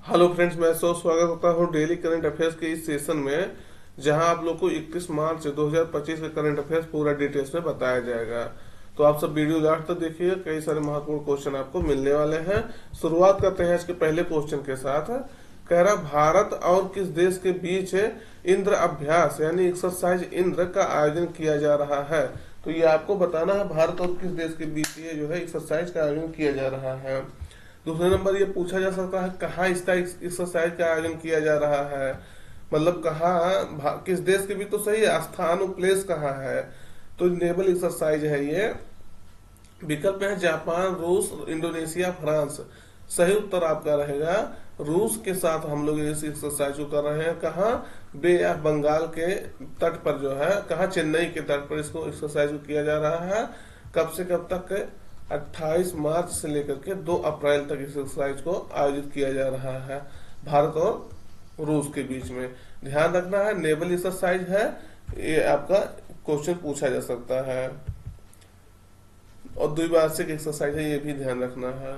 Hello friends, मैं स्वागत करता हूँ डेली करंट अफेयर्स के इस सेशन में, जहां आप लोग को 31 मार्च 2025 का करंट अफेयर्स पूरा डिटेल्स में बताया जाएगा। तो आप सब वीडियो लास्ट तक देखिए, कई सारे महत्वपूर्ण क्वेश्चन आपको मिलने वाले हैं। शुरुआत करते हैं इसके पहले क्वेश्चन के साथ। कह रहा भारत और किस देश के बीच इंद्र अभ्यास यानी एक्सरसाइज इंद्र का आयोजन किया जा रहा है। तो ये आपको बताना है भारत और किस देश के बीच ये जो है एक्सरसाइज का आयोजन किया जा रहा है। दूसरे नंबर ये पूछा जा सकता है कहाँ इसका एक्सरसाइज का आयोजन किया जा रहा है, मतलब कहाँ, किस देश के भी तो सही है, स्थान प्लेस कहाँ है। तो नेवल एक्सरसाइज है ये। विकल्प है जापान, रूस, इंडोनेशिया, फ्रांस। सही उत्तर आपका रहेगा रूस के साथ हम लोग इस एक्सरसाइज को कर रहे हैं। कहाँ? बे ऑफ बंगाल के तट पर जो है, कहाँ, चेन्नई के तट पर इसको एक्सरसाइज को किया जा रहा है। कब से कब तक? 28 मार्च से लेकर के 2 अप्रैल तक इस एक्सरसाइज को आयोजित किया जा रहा है भारत और रूस के बीच में। ध्यान रखना है नेवल एक्सरसाइज है, ये आपका क्वेश्चन पूछा जा सकता है। और द्विवार्षिक एक्सरसाइज है, ये भी ध्यान रखना है।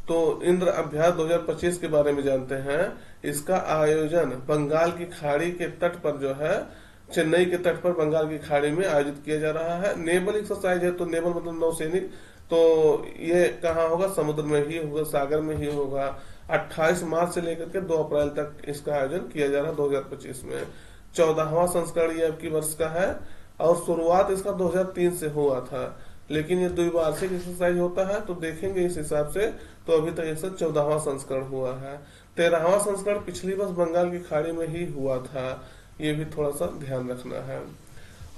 तो इंद्र अभ्यास 2025 के बारे में जानते हैं। इसका आयोजन बंगाल की खाड़ी के तट पर जो है, चेन्नई के तट पर बंगाल की खाड़ी में आयोजित किया जा रहा है। नेवल एक्सरसाइज है, तो नेवल मतलब नौसैनिक, तो ये कहाँ होगा? समुद्र में ही होगा, सागर में ही होगा। 28 मार्च से लेकर के 2 अप्रैल तक इसका आयोजन किया जा रहा है 2025 में। 14वां संस्करण ये आपकी वर्ष का है, और शुरुआत इसका 2003 से हुआ था, लेकिन ये द्विवार्षिक एक्सरसाइज होता है, तो देखेंगे इस हिसाब से तो अभी तक इसका 14वां संस्करण हुआ है। 13वां संस्करण पिछली वर्ष बंगाल की खाड़ी में ही हुआ था, ये भी थोड़ा सा ध्यान रखना है।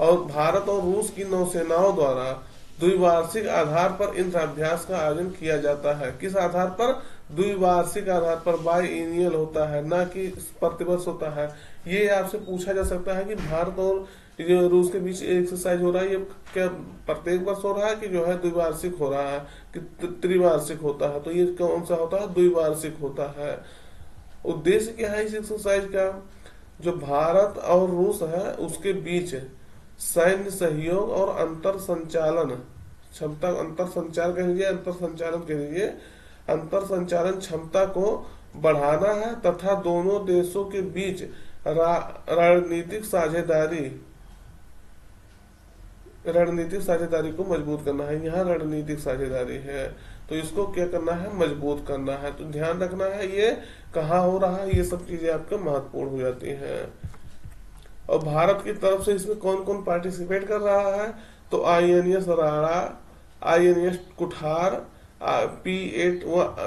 और भारत और रूस की नौसेनाओं द्वारा द्विवार्षिक आधार पर इंद्र अभ्यास का आयोजन किया जाता है। किस आधार पर? द्विवार्षिक आधार पर, बाई एनुअल होता है, ना कि प्रतिवर्ष होता है। ये आपसे पूछा जा सकता है कि भारत और जो रूस के बीच एक्सरसाइज हो रहा है, ये क्या प्रत्येक वर्ष हो रहा है कि जो है द्विवार्षिक हो रहा है कि त्रिवार्षिक होता है? तो ये कौन सा होता है? द्विवार्षिक होता है। उद्देश्य क्या है इस एक्सरसाइज का? जो भारत और रूस है उसके बीच सैन्य सहयोग और अंतर संचालन क्षमता, अंतर संचार कह लीजिए, अंतर संचालन कह लीजिए, अंतर संचालन क्षमता को बढ़ाना है तथा दोनों देशों के बीच रणनीतिक साझेदारी को मजबूत करना है। यहाँ रणनीतिक साझेदारी है, तो इसको क्या करना है? मजबूत करना है। तो ध्यान रखना है ये कहाँ हो रहा है, ये सब चीजें आपके महत्वपूर्ण हो जाती हैं। और भारत की तरफ से इसमें कौन कौन पार्टिसिपेट कर रहा है? तो INS राणा, INS कुठार,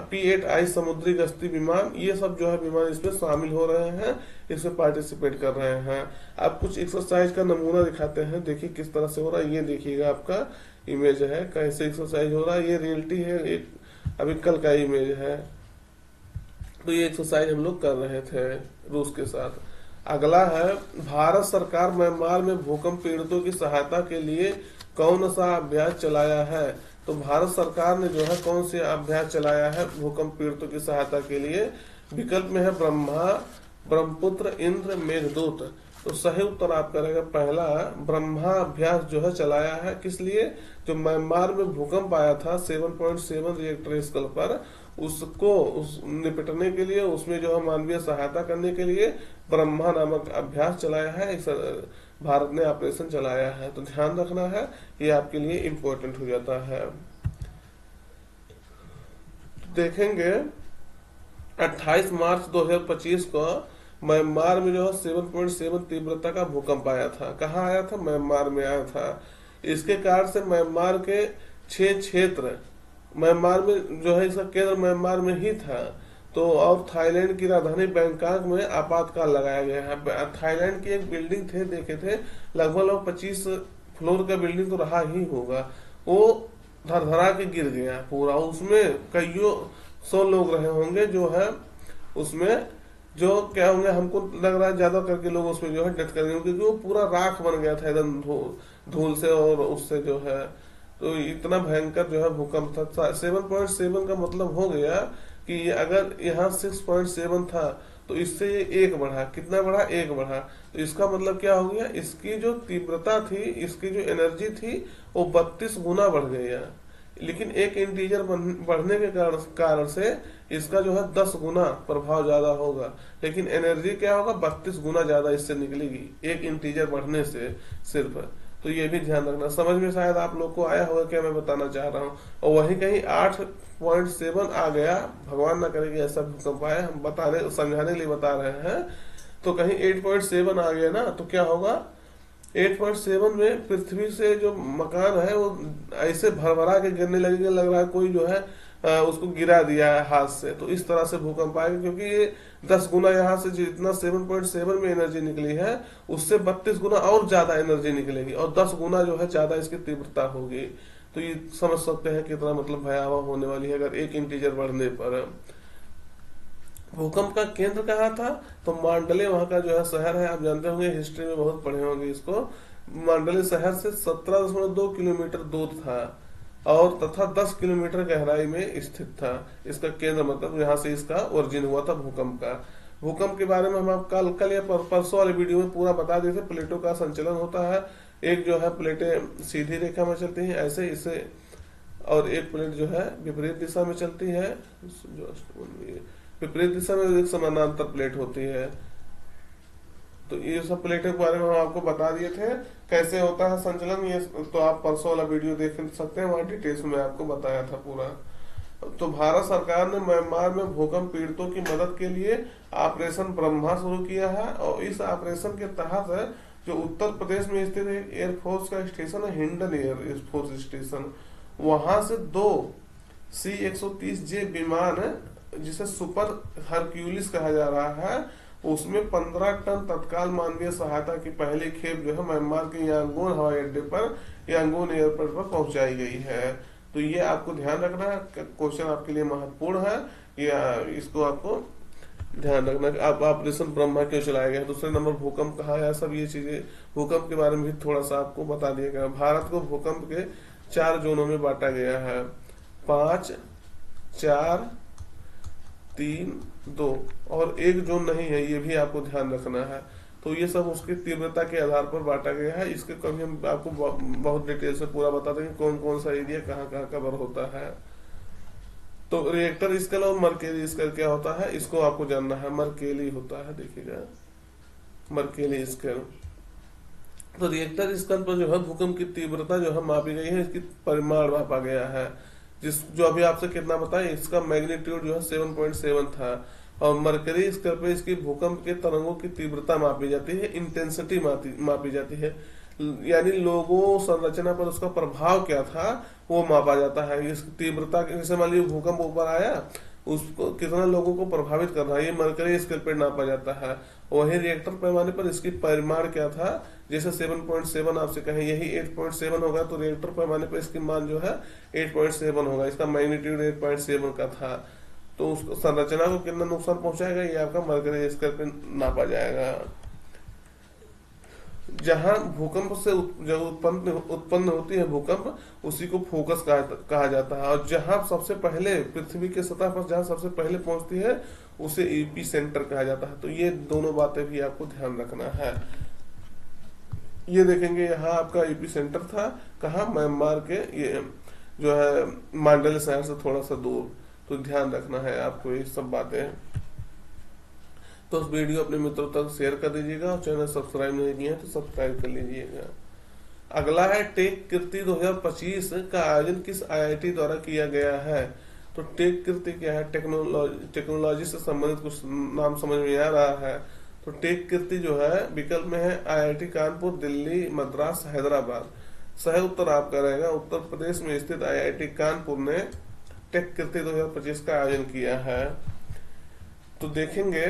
P8I समुद्री गश्ती विमान, ये सब जो है विमान इसमें शामिल हो रहे हैं, इसमें पार्टिसिपेट कर रहे हैं। अब कुछ एक्सरसाइज का नमूना दिखाते हैं, देखिए किस तरह से हो रहा है। ये देखिएगा आपका इमेज है, कैसे एक्सरसाइज हो रहा है। ये रियलिटी है, एक अभी कल का इमेज है। तो ये एक्सरसाइज हम लोग कर रहे थे रूस के साथ। अगला है भारत सरकार म्यांमार में भूकंप पीड़ितों की सहायता के लिए कौन सा अभ्यास चलाया है। तो भारत सरकार ने जो है कौन से अभ्यास चलाया है भूकंप पीड़ितों की सहायता के लिए? विकल्प में है ब्रह्मा, ब्रह्मपुत्र, इंद्र, मेघदूत। तो सही उत्तर आपका रहेगा पहला, ब्रह्मा अभ्यास जो है चलाया है। किस लिए? जो म्यांमार में भूकंप आया था 7.7 रिएक्टर स्केल पर, उसको निपटने के लिए, उसमें जो है मानवीय सहायता करने के लिए ब्रह्मा नामक अभ्यास चलाया है, भारत ने ऑपरेशन चलाया है। तो ध्यान रखना है, ये आपके लिए इम्पोर्टेंट हो जाता है। देखेंगे 28 मार्च 2025 को म्यांमार में जो है 7.7 तीव्रता का भूकंप आया था। कहाँ आया था? म्यांमार में आया था। इसके कारण से म्यांमार के 6 क्षेत्र, म्यांमार में जो है इसका केंद्र म्यांमार में ही था। तो और थाईलैंड की राजधानी बैंकॉक में आपातकाल लगाया गया है। थाईलैंड की एक बिल्डिंग थे, देखे थे, लगभग 25 फ्लोर का बिल्डिंग तो रहा ही होगा, वो धरधरा के गिर गया पूरा। उसमें कईयों 100 लोग रहे होंगे जो है उसमें, जो क्या होंगे, हमको लग रहा है ज्यादा करके लोग उसमें जो है डेथ कर गए, क्योंकि वो पूरा राख बन गया था एकदम धूल से और उससे जो है। तो इतना भयंकर जो है भूकंप था। 7.7 का मतलब हो गया कि अगर यहाँ 6.7 था तो इससे ये 1 बढ़ा। कितना बढ़ा? 1 बढ़ा। तो इसका मतलब क्या हो गया? इसकी जो तीव्रता थी, इसकी जो एनर्जी थी, वो 32 गुना बढ़ गया। लेकिन एक इंटीजर बढ़ने के कारण से इसका जो है 10 गुना प्रभाव ज्यादा होगा, लेकिन एनर्जी क्या होगा, 32 गुना ज्यादा इससे निकलेगी एक इंटीजर बढ़ने से सिर्फ। तो ये भी ध्यान रखना। समझ में शायद आप लोग को आया होगा क्या मैं बताना चाह रहा हूँ। और वहीं कहीं 8.7 आ गया, भगवान ना करे कि ऐसा भूकंप आए, हम बताने समझाने के लिए बता रहे हैं। तो कहीं 8.7 आ गया ना तो क्या होगा, 8.7 में पृथ्वी से जो मकान है वो ऐसे भरभरा के गिरने लगेगा, लग रहा है कोई जो है उसको गिरा दिया है हाथ से। तो इस तरह से भूकंप आएगा, क्योंकि ये 10 गुना यहाँ से जितना 7.7 में एनर्जी निकली है उससे 32 गुना और ज्यादा एनर्जी निकलेगी, और 10 गुना जो है ज्यादा इसकी तीव्रता होगी। तो ये समझ सकते हैं कितना मतलब भयावह होने वाली है अगर एक इंटीजर बढ़ने पर। भूकंप का केंद्र कहाँ था, तो मांडले वहां का जो है शहर है, आप जानते होंगे, हिस्ट्री में बहुत पढ़े होंगे इसको। मांडले शहर से 17.2 किलोमीटर दूर था और तथा 10 किलोमीटर गहराई में स्थित था। इसका केंद्र मतलब यहाँ से इसका ओरिजिन हुआ था भूकंप का। भूकंप के बारे में हम आप कल या परसों वाले वीडियो में पूरा बता देते थे। प्लेटों का संचलन होता है, एक जो है प्लेटें सीधी रेखा में चलती हैं ऐसे इसे, और एक प्लेट जो है विपरीत दिशा में चलती है, जो विपरीत दिशा में एक समानांतर प्लेट होती है। तो ये सब प्लेटों के बारे में हम आपको बता दिए थे कैसे होता है संचलन। ये तो आप परसों वाला वीडियो देख सकते हैं, वहां डिटेल्स में आपको बताया था पूरा। तो भारत सरकार ने म्यांमार में भूकंप पीड़ितों की मदद के लिए ऑपरेशन ब्रह्मा शुरू किया है, और इस ऑपरेशन के तहत जो उत्तर प्रदेश में स्थित एयरफोर्स का स्टेशन है, हिंडन एयरफोर्स स्टेशन, वहां से 2 C-130J विमान जिसे सुपर हरक्यूलिस कहा जा रहा है, उसमें 15 टन तत्काल मानवीय सहायता की पहली खेप जो है म्यांमार के यांगून हवाई अड्डे पर, यांगून एयरपोर्ट पर पहुंचाई गई है। तो ये आपको ध्यान रखना है, क्वेश्चन आपके लिए महत्वपूर्ण है, या इसको आपको ध्यान रखना कि आप ऑपरेशन ब्रह्मा क्यों चलाया गया। दूसरे नंबर भूकंप कहाँ है, सब ये चीजें भूकंप के बारे में भी थोड़ा सा आपको बता दिया गया। भारत को भूकंप के 4 जोनों में बांटा गया है, 5, 4, 3, 2, और एक जोन नहीं है, ये भी आपको ध्यान रखना है। तो ये सब उसकी तीव्रता के आधार पर बांटा गया है। इसके कभी हम आपको बहुत डिटेल से पूरा बता देंगे कौन कौन सा एरिया कहाँ कहाँ कवर होता है। तो रिएक्टर स्केल और मर्केली स्केल क्या होता है, इसको आपको जानना है। मर्केली होता है, देखिएगा मर्केली स्केल। तो रिएक्टर स्केल पर जो है भूकंप की तीव्रता जो है मापी गई है, इसकी परिमाण मापा गया है। जो अभी आपसे कितना बताया, इसका मैग्नीट्यूड जो है 7.7 था। और मरकरी स्केल पे इसकी भूकंप के तरंगों की तीव्रता मापी जाती है, इंटेंसिटी मापी जाती है, यानी लोगों संरचना पर उसका प्रभाव क्या था वो मापा जाता है। इस तीव्रता, जैसे मान लीजिए भूकंप ऊपर आया, उसको कितना लोगों को प्रभावित कर रहा है, ये मरकरी स्केल पर नापा जाता है। वही रिएक्टर पैमाने पर इसकी परिमाण क्या था, जैसे 7.7 आपसे कहें, यही 8.7 होगा, तो रिएक्टर पैमाने पर इसकी मान जो है 8.7 होगा, इसका मैग्नीट्यूड 8.7 का था। तो उसको संरचना को कितना नुकसान पहुंचाएगा, ये आपका मरकरी स्केल पे नापा जाएगा। जहां भूकंप से जब उत्पन्न होती है भूकंप, उसी को फोकस कहा जाता है। और जहां सबसे पहले पृथ्वी के सतह पर जहां सबसे पहले पहुंचती है उसे एपी सेंटर कहा जाता है। तो ये दोनों बातें भी आपको ध्यान रखना है। ये देखेंगे यहाँ आपका एपी सेंटर था कहा, म्यांमार के ये जो है मांडले शहर से थोड़ा सा दूर। तो ध्यान रखना है आपको ये सब बातें। तो उस वीडियो अपने मित्रों तक शेयर कर दीजिएगा, और चैनल सब्सक्राइब नहीं किया है तो सब्सक्राइब कर लीजिएगा। अगला है टेक कीर्ति 2025 का आयोजन किस आईआईटी द्वारा किया गया है। तो टेक कीर्ति क्या है, टेक्नोलॉजी से संबंधित कुछ नाम समझ में आ रहा है। तो टेक कीर्ति जो है विकल्प में है आईआईटी कानपुर, दिल्ली, मद्रास, हैदराबाद। सही उत्तर आपका रहेगा उत्तर प्रदेश में स्थित आईआईटी कानपुर ने टेक कीर्ति 2025 का आयोजन किया है। तो देखेंगे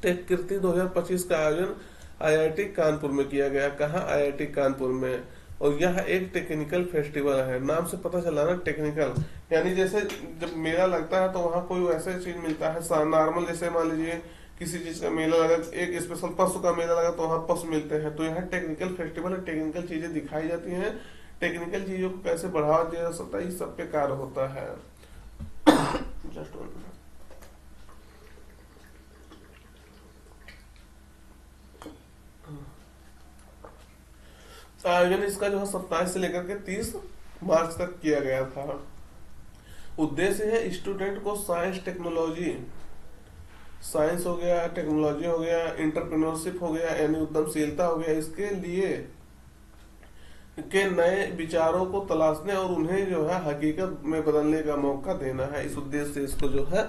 टेक कीर्ति 2025 का आयोजन आईआईटी कानपुर में किया गया। कहा, आईआईटी कानपुर में। और यह एक टेक्निकल फेस्टिवल है, नाम से पता चला ना टेक्निकल, यानी जैसे जब मेला लगता है तो वहाँ कोई वैसे चीज मिलता है नॉर्मल, जैसे मान लीजिए किसी चीज का मेला लगा, एक स्पेशल पशु का मेला लगा तो वहाँ पशु मिलते हैं। तो यहाँ टेक्निकल फेस्टिवल है, टेक्निकल चीजें दिखाई जाती हैं, टेक्निकल चीजों को कैसे बढ़ावा दिया जा सकता है, इस सब पे कार्य होता है। जस्ट आयोजन इसका जो है 27 से लेकर के 30 मार्च तक किया गया था। उद्देश्य है स्टूडेंट को साइंस टेक्नोलॉजी, साइंस हो गया, टेक्नोलॉजी हो गया, इंटरप्रेन्योरशिप हो गया यानी उद्यमशीलता हो गया, इसके लिए के नए विचारों को तलाशने और उन्हें जो है हकीकत में बदलने का मौका देना है। इस उद्देश्य से इसको जो है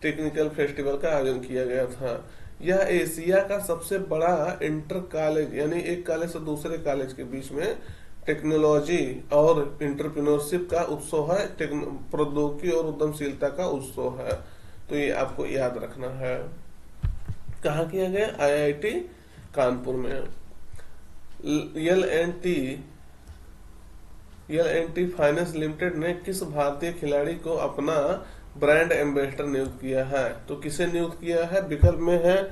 टेक्निकल फेस्टिवल का आयोजन किया गया था। यह एशिया का सबसे बड़ा इंटर कॉलेज यानी एक कॉलेज से दूसरे कॉलेज के बीच में टेक्नोलॉजी और इंटरप्रेन्योरशिप का उत्सव है, प्रौद्योगिकी और उद्यमशीलता का उत्सव है। तो ये आपको याद रखना है। कहाँ किया गया? आईआईटी कानपुर में। L and T finance limited ने किस भारतीय खिलाड़ी को अपना ब्रांड एम्बेसडर नियुक्त किया है? तो किसे नियुक्त किया है? विकल्प में है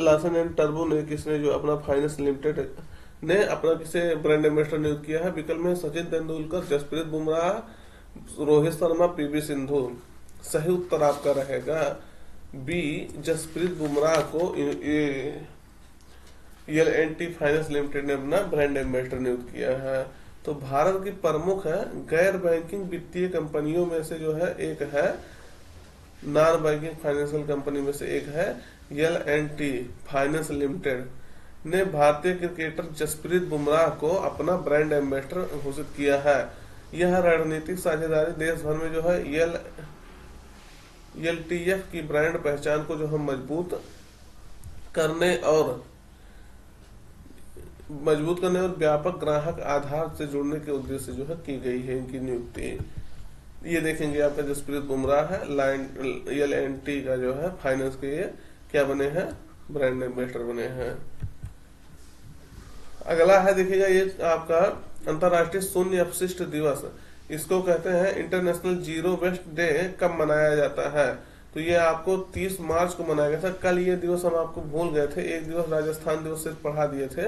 लार्सन एंड टर्बो ने, किसने जो अपना फाइनेंस लिमिटेड ने अपना किसे ब्रांड एम्बेसडर नियुक्त किया है? विकल्प में सचिन तेंदुलकर, जसप्रीत बुमराह, रोहित शर्मा, पीवी सिंधु। सही उत्तर आपका रहेगा बी, जसप्रीत बुमराह को L and T finance limited ने अपना ब्रांड एम्बेसडर नियुक्त किया है। तो भारत की प्रमुख है गैर बैंकिंग वित्तीय कंपनियों में से जो है एक है, नॉन बैंकिंग फाइनेंशियल कंपनी में से एक है L and T finance limited ने भारतीय क्रिकेटर जसप्रीत बुमराह को अपना ब्रांड एम्बेसडर घोषित किया है। यह रणनीतिक साझेदारी देश भर में जो है एलटीएफ की ब्रांड पहचान को जो है मजबूत करने और व्यापक ग्राहक आधार से जुड़ने के उद्देश्य से जो है की गई है इनकी नियुक्ति। ये देखेंगे आपका जसप्रीत बुमराह है, एल एंड टी का जो है फाइनेंस के ये क्या बने हैं? ब्रांड एम्बेसडर बने हैं। अगला है देखिएगा ये आपका अंतर्राष्ट्रीय शून्य अपशिष्ट दिवस, इसको कहते हैं इंटरनेशनल जीरो वेस्ट डे। कब मनाया जाता है? तो ये आपको 30 मार्च को मनाया गया था। कल ये दिवस हम आपको भूल गए थे, एक दिवस राजस्थान दिवस से पढ़ा दिए थे,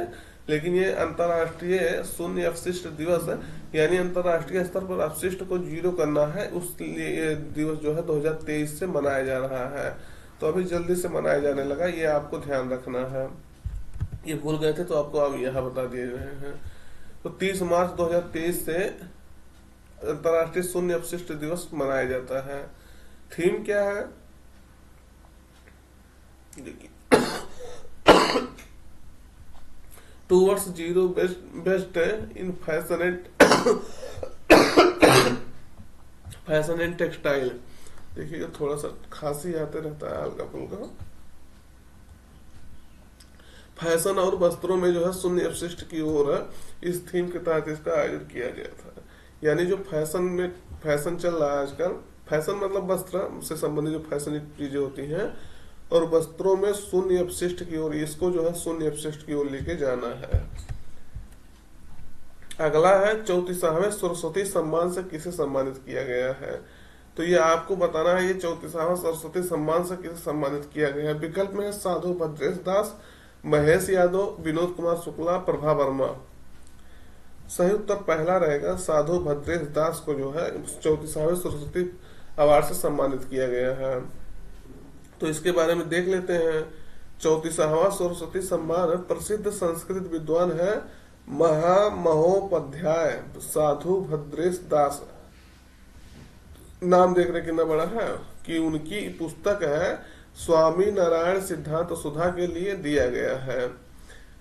लेकिन ये अंतर्राष्ट्रीय शून्य अपशिष्ट दिवस है, यानी अंतर्राष्ट्रीय स्तर पर अपशिष्ट को जीरो करना है, उस लिए दिवस जो है 2023 से मनाया जा रहा है। तो अभी जल्दी से मनाया जाने लगा, ये आपको ध्यान रखना है। ये भूल गए थे तो आपको अब यहाँ बता दिए गए हैं। तो 30 मार्च 2023 से अंतर्राष्ट्रीय शून्य अपशिष्ट दिवस मनाया जाता है। थीम क्या है? देखिए towards zero best in fashion and textile. देखिएगा थोड़ा सा खांसी आते रहता है हल्का फुल्का। फैशन और वस्त्रों में जो है शून्य अपशिष्ट की ओर इस थीम के तहत इसका आयोजन किया गया था। यानी जो फैशन चल रहा है आजकल, फैशन मतलब वस्त्र से संबंधित जो फैशन चीजें होती हैं, और वस्त्रों में शून्य अपशिष्ट की ओर, इसको जो है शून्य अपशिष्ट की ओर लेके जाना है। अगला है 34वें सरस्वती सम्मान से किसे सम्मानित किया गया है? तो ये आपको बताना है ये 34वां सरस्वती सम्मान से किसे सम्मानित किया गया है। विकल्प में साधु भद्रेश दास, महेश यादव, विनोद कुमार शुक्ला, प्रभा वर्मा। सही उत्तर पहला रहेगा, साधु भद्रेश दास को जो है 34वें सरस्वती अवार्ड से सम्मानित किया गया है। तो इसके बारे में देख लेते हैं। 34वां सरस्वती सम्मान प्रसिद्ध संस्कृत विद्वान है महामहोपाध्याय साधु भद्रेश दास। नाम देखने कितना बड़ा है कि उनकी पुस्तक है स्वामी नारायण सिद्धांत सुधा के लिए दिया गया है।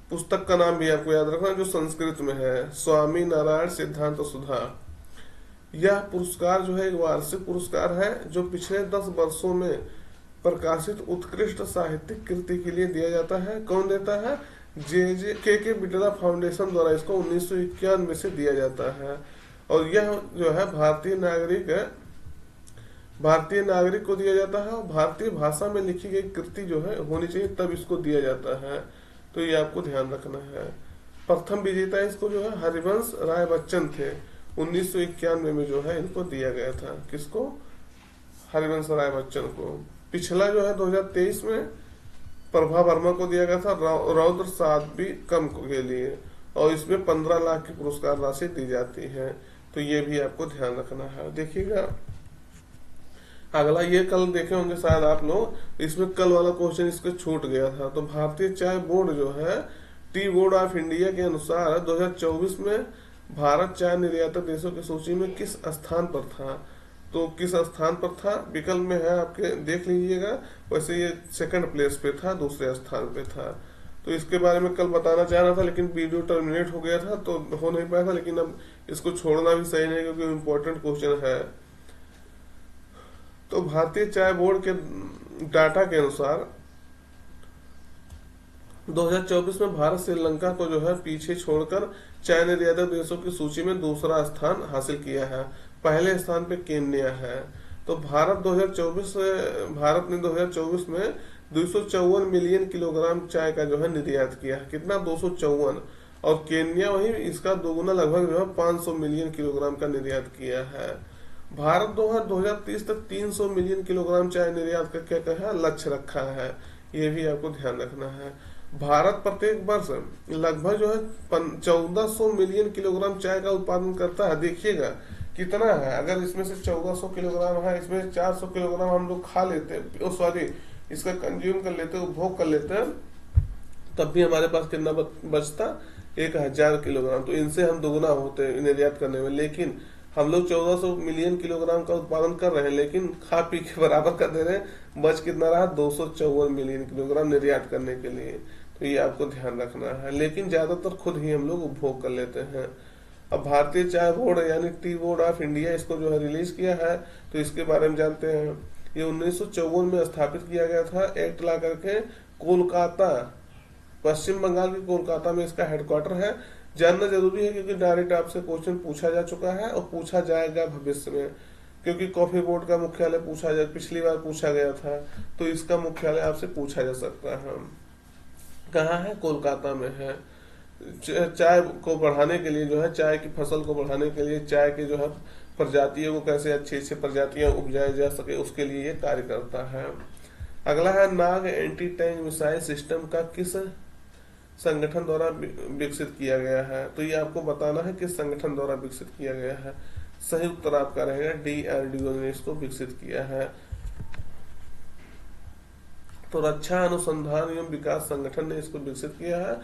पुस्तक का नाम भी आपको याद रखना जो संस्कृत में है, स्वामी नारायण सिद्धांत सुधा। यह पुरस्कार जो है एक वार्षिक पुरस्कार है जो पिछले 10 वर्षों में प्रकाशित उत्कृष्ट साहित्यिक कृति के लिए दिया जाता है। कौन देता है? के बिटला फाउंडेशन द्वारा इसको 1991 से दिया जाता है। और यह जो है भारतीय नागरिक को दिया जाता है। भारतीय भाषा में लिखी गई कृति जो है होनी चाहिए तब इसको दिया जाता है। तो ये आपको ध्यान रखना है। प्रथम विजेता इसको जो है हरिवंश राय बच्चन थे। 1991 में जो है इनको दिया गया था। किसको? हरिवंश राय बच्चन को। पिछला जो है 2023 में प्रभा वर्मा को दिया गया था रौद्र साध्वी कम के लिए, और इसमें 15 लाख की पुरस्कार राशि दी जाती है। तो ये भी आपको ध्यान रखना है। देखिएगा अगला, ये कल देखे होंगे शायद आप लोग, इसमें कल वाला क्वेश्चन इसको छूट गया था। तो भारतीय चाय बोर्ड जो है टी बोर्ड ऑफ इंडिया के अनुसार 2024 में भारत चाय निर्यातक देशों की सूची में किस स्थान पर था? तो किस स्थान पर था विकल्प में है आपके, देख लीजिएगा। वैसे ये सेकंड प्लेस पे था, दूसरे स्थान पे था। तो इसके बारे में कल बताना चाह रहा था लेकिन वीडियो टर्मिनेट हो गया था तो हो नहीं पाया था, लेकिन अब इसको छोड़ना भी सही नहीं क्योंकि इम्पोर्टेंट क्वेश्चन है। तो भारतीय चाय बोर्ड के डाटा के अनुसार 2024 में भारत श्रीलंका को जो है पीछे छोड़कर चाय निर्यातक देशों की सूची में दूसरा स्थान हासिल किया है। पहले स्थान पे केन्या है। तो भारत ने 2024 में 254 मिलियन किलोग्राम चाय का जो है निर्यात किया है। कितना? 254। और केन्या वही इसका दोगुना लगभग जो है 500 मिलियन किलोग्राम का निर्यात किया है। भारत 2030 तक 300 मिलियन किलोग्राम चाय निर्यात का क्या कहा लक्ष्य रखा है, ये भी आपको ध्यान रखना है। भारत प्रत्येक वर्ष लगभग जो है 1400 मिलियन किलोग्राम चाय का उत्पादन करता है। देखिएगा कितना है, अगर इसमें से 1400 किलोग्राम है, इसमें से 400 किलोग्राम हम लोग खा लेते हैं, सॉरी इसका कंज्यूम कर लेते हैं, उपभोग कर लेते हैं, तब भी हमारे पास कितना बचता? 1000 किलोग्राम। तो इनसे हम दोगुना होते हैं निर्यात करने में, लेकिन हम लोग 1400 मिलियन किलोग्राम का उत्पादन कर रहे हैं लेकिन खा पी के बराबर कर दे रहे हैं। बच कितना रहा? 254 मिलियन किलोग्राम निर्यात करने के लिए। तो ये आपको ध्यान रखना है, लेकिन ज्यादातर खुद ही हम लोग उपभोग कर लेते हैं। अब भारतीय चाय बोर्ड यानी टी बोर्ड ऑफ इंडिया इसको जो है रिलीज किया है, तो इसके बारे में जानते हैं। ये 1954 में स्थापित किया गया था एक्ट ला करके। कोलकाता, पश्चिम बंगाल के कोलकाता में इसका हेडक्वार्टर है। जानना जरूरी है क्योंकि डायरेक्ट आपसे क्वेश्चन पूछा जा चुका है और पूछा जाएगा भविष्य में, क्योंकि कॉफी बोर्ड का मुख्यालय पूछा जा पिछली बार पूछा गया था, तो इसका मुख्यालय आपसे पूछा जा सकता है। कहाँ है? कोलकाता में है। चाय को बढ़ाने के लिए जो है, चाय की फसल को बढ़ाने के लिए, चाय के जो है प्रजातियों को कैसे अच्छी अच्छी प्रजातियां उपजाई जा सके उसके लिए ये कार्य करता है। अगला है नाग एंटी टैंक मिसाइल सिस्टम का किस संगठन द्वारा विकसित किया गया है? तो ये आपको बताना है किस संगठन द्वारा विकसित किया गया है। सही उत्तर आपका रहेगा DRDO ने इसको विकसित किया है। तो रक्षा अनुसंधान एवं विकास संगठन ने इसको विकसित किया है।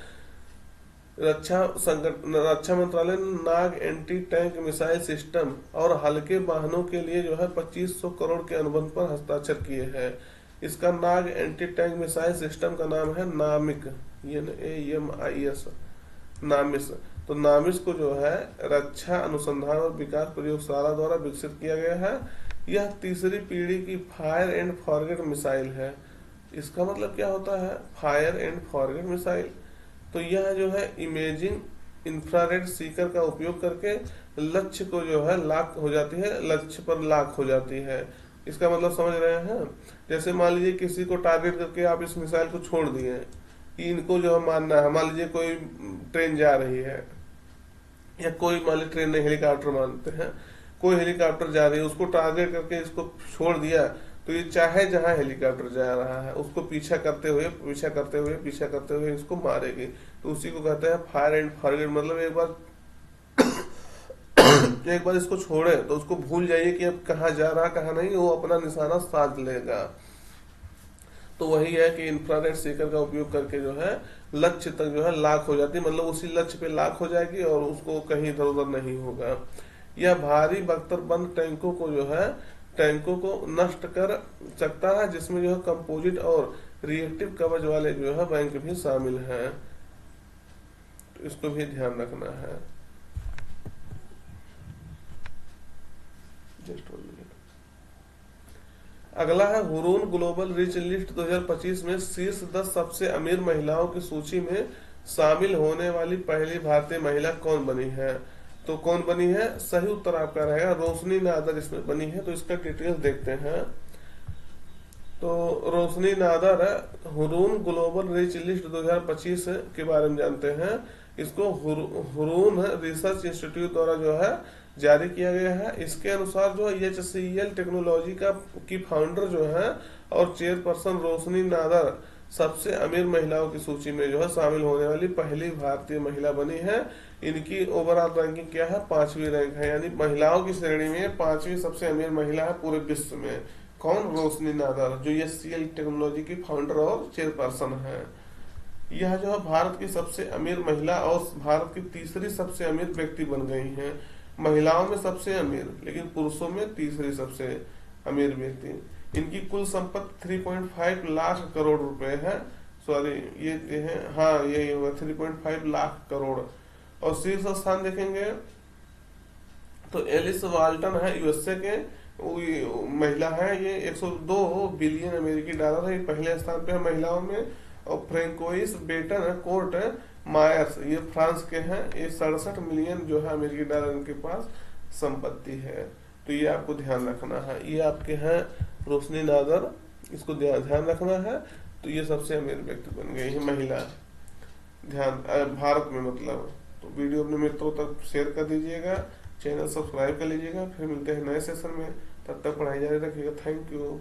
रक्षा मंत्रालय ने नाग एंटी टैंक मिसाइल सिस्टम और हल्के वाहनों के लिए जो है 2500 करोड़ के अनुबंध पर हस्ताक्षर किए हैं। इसका नाग एंटी टैंक मिसाइल सिस्टम का नाम है नामिक, NAMIS, नामिस। तो नामिस को जो है रक्षा अनुसंधान और विकास प्रयोगशाला द्वारा विकसित किया गया है। यह तीसरी पीढ़ी की फायर एंड फॉरगेट मिसाइल है। इसका मतलब क्या होता है? Fire and forget missile. तो यह जो है इमेजिंग इंफ्रारेड सीकर का उपयोग करके लक्ष्य को जो है लॉक हो जाती है, लक्ष्य पर लॉक हो जाती है। इसका मतलब समझ रहे हैं? जैसे मान लीजिए किसी को टारगेट करके आप इस मिसाइल को छोड़ दिए कि इनको जो है मारना है। मान लीजिए कोई ट्रेन जा रही है, या कोई मान लीजिए ट्रेन नहीं हेलीकॉप्टर मानते हैं, कोई हेलीकॉप्टर जा रही है, उसको टारगेट करके इसको छोड़ दिया, तो ये चाहे जहां हेलीकॉप्टर जा रहा है उसको पीछा करते हुए इसको मारेगी। तो उसी को कहते हैं फायर एंड फॉरगेट। मतलब एक बार इसको छोड़े तो उसको भूल जाइए कि अब कहाँ जा रहा कहाँ नहीं, वो अपना निशाना साध लेगा। तो वही है कि इंफ्रारेड सीकर का उपयोग करके जो है लक्ष्य तक जो है लॉक हो जाती है, मतलब उसी लक्ष्य पे लॉक हो जाएगी और उसको कहीं इधर उधर नहीं होगा। यह भारी बख्तरबंद टैंकों को नष्ट कर सकता है, जिसमें जो है कंपोजिट और रिएक्टिव कवच वाले जो है बैंक भी शामिल हैं। तो इसको भी ध्यान रखना है। अगला है हुरून ग्लोबल रिच लिस्ट 2025 में शीर्ष 10 सबसे अमीर महिलाओं की सूची में शामिल होने वाली पहली भारतीय महिला कौन बनी है? तो कौन बनी है? सही उत्तर आपका रहेगा रोशनी नादर इसमें बनी है। तो इसका डिटेल्स देखते हैं। तो Roshni Nadar Hurun global rich list 2025 के बारे में जानते हैं। इसको हुरून रिसर्च इंस्टीट्यूट द्वारा जो है जारी किया गया है। इसके अनुसार जो है HCL टेक्नोलॉजी की फाउंडर जो है और चेयरपर्सन रोशनी नादर सबसे अमीर महिलाओं की सूची में जो है शामिल होने वाली पहली भारतीय महिला बनी है। इनकी ओवरऑल रैंकिंग क्या है? 5वीं रैंक है, यानी महिलाओं की श्रेणी में 5वीं सबसे अमीर महिला है पूरे विश्व में। कौन? रोशनी नादर, जो HCL टेक्नोलॉजी की फाउंडर और चेयरपर्सन है। यह जो है भारत की सबसे अमीर महिला और भारत की तीसरी सबसे अमीर व्यक्ति बन गई हैं। महिलाओं में सबसे अमीर, लेकिन पुरुषों में तीसरी सबसे अमीर व्यक्ति। इनकी कुल संपत्ति 3.5 लाख करोड़ रुपए है। सॉरी, ये है, हाँ यही होगा, 3.5 लाख करोड़। और शीर्ष स्थान देखेंगे तो एलिस वाल्टन है, यूएसए के महिला है। ये 102 बिलियन अमेरिकी डॉलर है, ये पहले स्थान पे है महिलाओं में। और फ्रेंकोइस बेटन है, कोर्ट है मायर्स, ये फ्रांस के हैं। ये 67 मिलियन जो है अमेरिकी डॉलर इनके पास संपत्ति है। तो ये आपको ध्यान रखना है। ये आपके हैं रोशनी नादर, इसको ध्यान रखना है। तो ये सबसे अमीर व्यक्ति बन गई है महिला, ध्यान भारत में मतलब। तो वीडियो अपने मित्रों तक शेयर कर दीजिएगा, चैनल सब्सक्राइब कर लीजिएगा। फिर मिलते हैं नए सेशन में, तब तक पढ़ाई जारी रखिएगा। Thank you.